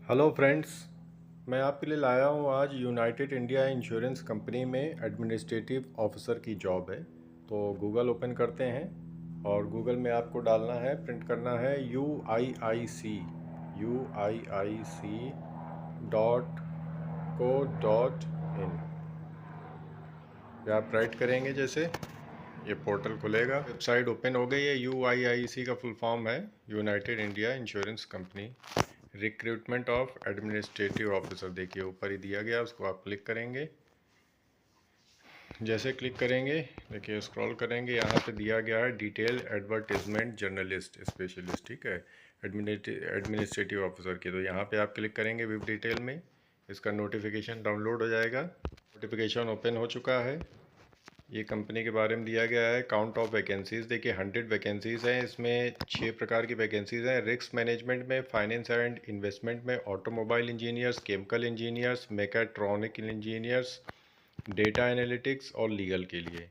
Hello friends. मैं आपके लिए लाया हूँ आज यूनाइटेड इंडिया इंश्योरेंस कंपनी में एडमिनिस्ट्रेटिव ऑफिसर की जॉब है। तो गूगल ओपन करते हैं और गूगल में आपको डालना है, प्रिंट करना है UIIC.co.in। ये आप राइट करेंगे जैसे ये पोर्टल खुलेगा, वेबसाइट ओपन हो गई है। UIIC का फुल फॉर्म है United India insurance company recruitment of administrative officer. देखिए ऊपर ही दिया गया, उसको आप क्लिक करेंगे। जैसे क्लिक करेंगे देखिए स्क्रॉल करेंगे, यहाँ पे दिया गया है डिटेल एडवर्टीजमेंट जर्नलिस्ट स्पेशलिस्ट, ठीक है, एडमिनिस्ट्रेटिव ऑफिसर की। तो यहाँ पे आप क्लिक करेंगे विद डिटेल में, इसका नोटिफिकेशन डाउनलोड हो जाएगा। नोटिफिकेशन ओपन हो चुका है। ये कंपनी के बारे में दिया गया है। काउंट ऑफ वैकेंसीज़ देखिए 100 वैकेंसीज़ हैं। इसमें 6 प्रकार की वैकेंसीज़ हैं। रिस्क मैनेजमेंट में, फाइनेंस एंड इन्वेस्टमेंट में, automobile engineers, chemical engineers, mechatronic engineers, data analytics और लीगल के लिए।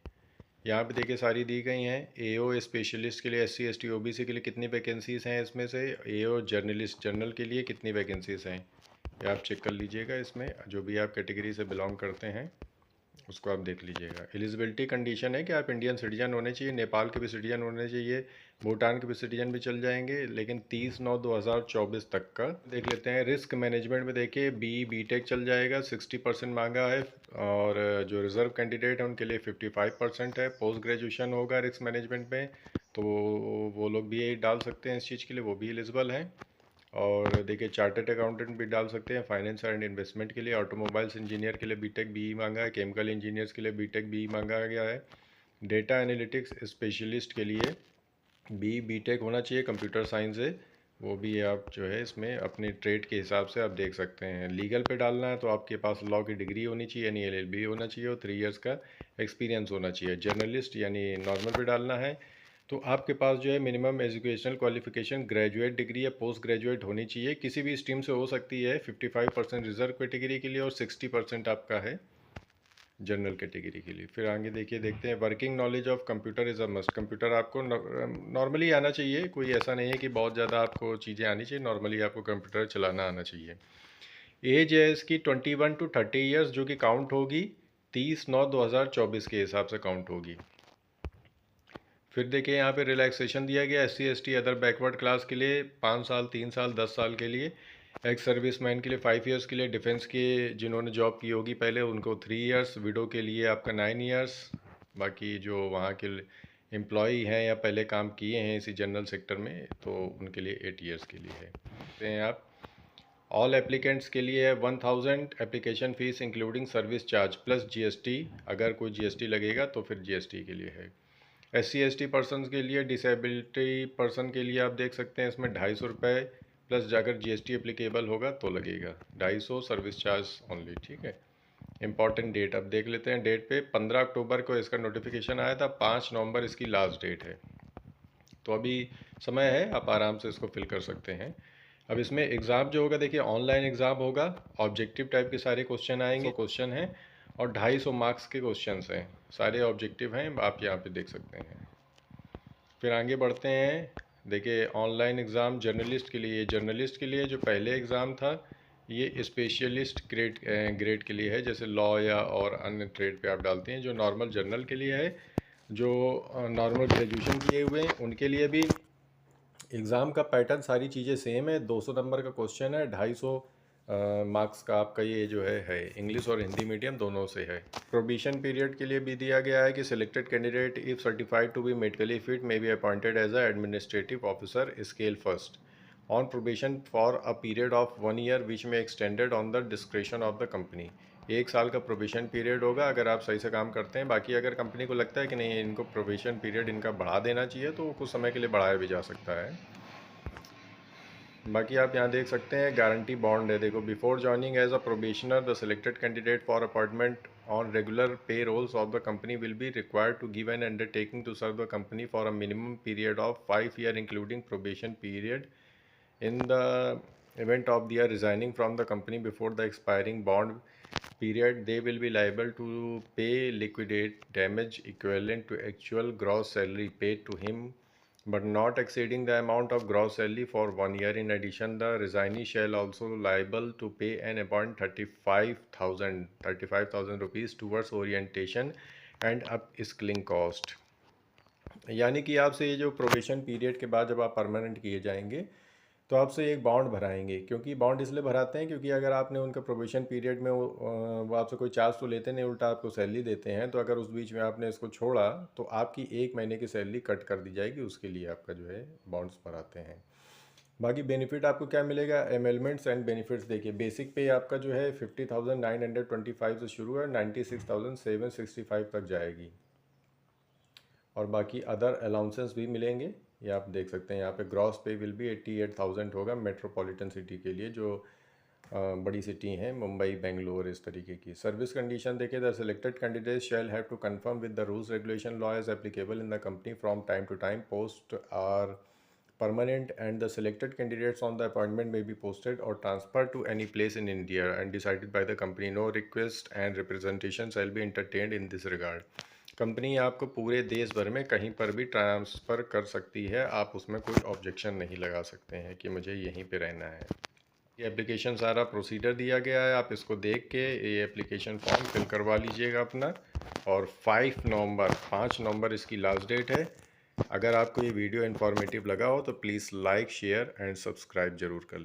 यहाँ पे देखिए सारी दी गई हैं। एओ स्पेशलिस्ट के लिए, SC ST OBC के लिए कितनी वैकेंसीज़ हैं इसमें से। एओ जर्नलिस्ट जनरल के लिए कितनी वैकेंसीज़ हैं ये आप चेक कर लीजिएगा। इसमें जो भी आप कैटेगरी से बिलोंग करते हैं उसको आप देख लीजिएगा। एलिजिबिलिटी कंडीशन है कि आप इंडियन सिटीजन होने चाहिए, नेपाल के भी सिटीजन होने चाहिए, भूटान के भी सिटीजन भी चल जाएंगे, लेकिन 30/9/2024 तक का देख लेते हैं। रिस्क मैनेजमेंट में देखिए BTech चल जाएगा, 60% मांगा है। और जो रिज़र्व कैंडिडेट है उनके लिए 55% है। पोस्ट ग्रेजुएशन होगा रिस्क मैनेजमेंट में, तो वो लोग भी यही डाल सकते हैं इस चीज़ के लिए, वो भी एलिजिबल हैं। और देखिए चार्टर्ड अकाउंटेंट भी डाल सकते हैं फाइनेंस एंड इन्वेस्टमेंट के लिए। ऑटोमोबाइल्स इंजीनियर के लिए BTech BE मांगा है। केमिकल इंजीनियर्स के लिए BTech BE मांगा गया है। डेटा एनालिटिक्स स्पेशलिस्ट के लिए BTech होना चाहिए कंप्यूटर साइंस से, वो भी आप जो है इसमें अपने ट्रेड के हिसाब से आप देख सकते हैं। लीगल पे डालना है तो आपके पास लॉ की डिग्री होनी चाहिए यानी LLB होना चाहिए और 3 इयर्स का एक्सपीरियंस होना चाहिए। जर्नलिस्ट यानी नॉर्मल पे डालना है तो आपके पास जो है minimum educational qualification graduate degree या पोस्ट ग्रेजुएट होनी चाहिए, किसी भी स्ट्रीम से हो सकती है। 55% रिजर्व कैटेगरी के लिए और 60% आपका है जनरल कैटेगरी के लिए। फिर आगे देखिए देखते हैं working knowledge of computer is a must. Computer आपको नॉर्मली आना चाहिए, कोई ऐसा नहीं है कि बहुत ज़्यादा आपको चीज़ें आनी चाहिए, नॉर्मली आपको कंप्यूटर चलाना आना चाहिए। एज है इसकी 21 to 30 ईयर्स, जो कि काउंट होगी 30/9/2024 के हिसाब से काउंट होगी। फिर देखिए यहाँ पे रिलैक्सेशन दिया गया SC ST other backward class के लिए 5 साल, 3 साल, 10 साल के लिए। एक्स सर्विस मैन के लिए 5 ईयर्स के लिए। डिफेंस के जिन्होंने जॉब की होगी पहले उनको 3 ईयर्स। विडो के लिए आपका 9 ईयर्स। बाकी जो वहाँ के एम्प्लॉई हैं या पहले काम किए हैं इसी जनरल सेक्टर में तो उनके लिए 8 ईयर्स के लिए है। देखते हैं आप ऑल एप्लीकेंट्स के लिए है 1000 application fees including service charge plus GST। अगर कोई GST लगेगा तो फिर GST के लिए है। SC ST पर्सन के लिए, डिसेबिलिटी पर्सन के लिए आप देख सकते हैं इसमें 250 रुपये प्लस जाकर GST एप्लीकेबल होगा तो लगेगा 250 सर्विस चार्ज ओनली, ठीक है। इंपॉर्टेंट डेट अब देख लेते हैं। डेट पे 15 अक्टूबर को इसका नोटिफिकेशन आया था, 5 नवंबर इसकी लास्ट डेट है, तो अभी समय है, आप आराम से इसको फिल कर सकते हैं। अब इसमें एग्ज़ाम जो होगा देखिए ऑनलाइन एग्ज़ाम होगा। ऑब्जेक्टिव टाइप के सारे क्वेश्चन आएंगे, क्वेश्चन हैं और 250 मार्क्स के क्वेश्चंस हैं, सारे ऑब्जेक्टिव हैं, आप यहाँ पे देख सकते हैं। फिर आगे बढ़ते हैं। देखिए ऑनलाइन एग्ज़ाम जर्नलिस्ट के लिए, जर्नलिस्ट के लिए जो पहले एग्ज़ाम था ये स्पेशलिस्ट ग्रेड के लिए है, जैसे लॉ या और अन्य ट्रेड पे आप डालते हैं। जो नॉर्मल जर्नल के लिए है, जो नॉर्मल ग्रेजुएशन किए हुए हैं उनके लिए भी एग्ज़ाम का पैटर्न सारी चीज़ें सेम है। 200 नंबर का क्वेश्चन है, 250 मार्क्स का आपका ये जो है इंग्लिश और हिंदी मीडियम दोनों से है। प्रोबेशन पीरियड के लिए भी दिया गया है कि selected candidate if certified to be medically fit may be appointed as a administrative officer scale first on probation for a period of 1 year which may extended on the discretion of the company. 1 साल का probation period होगा अगर आप सही से काम करते हैं। बाकी अगर कंपनी को लगता है कि नहीं इनको प्रोबेशन पीरियड इनका बढ़ा देना चाहिए तो कुछ समय के लिए बढ़ाया भी जा सकता है। बाकी आप यहाँ देख सकते हैं गारंटी बॉन्ड है। देखो before joining as a probationer the selected candidate for appointment on regular pay rolls of the company will be required to give an undertaking to serve the company for a minimum period of 5 year including probation period. In the event of their resigning from the company before the expiring bond period, they will be liable to pay liquidate damage equivalent to actual gross salary paid to him but not exceeding the amount of gross salary for 1 year. In addition, the resignee shall also liable to pay an amount 35,000 rupees towards orientation and upskilling cost. यानी कि आपसे ये जो probation period के बाद जब आप permanent किए जाएंगे तो आपसे एक बॉन्ड भराएंगे, क्योंकि बॉन्ड इसलिए भराते हैं क्योंकि अगर आपने उनका प्रोबेशन पीरियड में वो आपसे कोई चार्ज तो लेते नहीं, उल्टा आपको सैलरी देते हैं। तो अगर उस बीच में आपने इसको छोड़ा तो आपकी 1 महीने की सैलरी कट कर दी जाएगी, उसके लिए आपका जो है बॉन्ड्स भराते हैं। बाकी बेनिफिट आपको क्या मिलेगा, एमेलमेंट्स एंड बेनिफिट्स देखिए। बेसिक पे आपका जो है 50,925 से शुरू है, 96,765 तक जाएगी। और बाकी अदर अलाउंसेस भी मिलेंगे, ये आप देख सकते हैं। यहाँ पे ग्रॉस पे विल बी 88,000 होगा मेट्रोपॉलिटन सिटी के लिए, जो बड़ी सिटी हैं, मुंबई, बेंगलोर, इस तरीके की। सर्विस कंडीशन देखिए, the selected candidate shall have to confirm with the rules regulation law as applicable in the company from time to time. Post are permanent and the selected candidates on the appointment may be posted or transferred to any place in India and decided by the company. No request and representation shall be entertained in this regard. Company आपको पूरे देश भर में कहीं पर भी transfer कर सकती है, आप उसमें कोई ऑब्जेक्शन नहीं लगा सकते हैं कि मुझे यहीं पे रहना है। ये एप्लीकेशन सारा प्रोसीजर दिया गया है, आप इसको देख के ये एप्लीकेशन फॉर्म फिल करवा लीजिएगा अपना। और 5 नवंबर इसकी लास्ट डेट है। अगर आपको ये वीडियो इन्फॉर्मेटिव लगा हो तो please like, share and subscribe ज़रूर कर लें।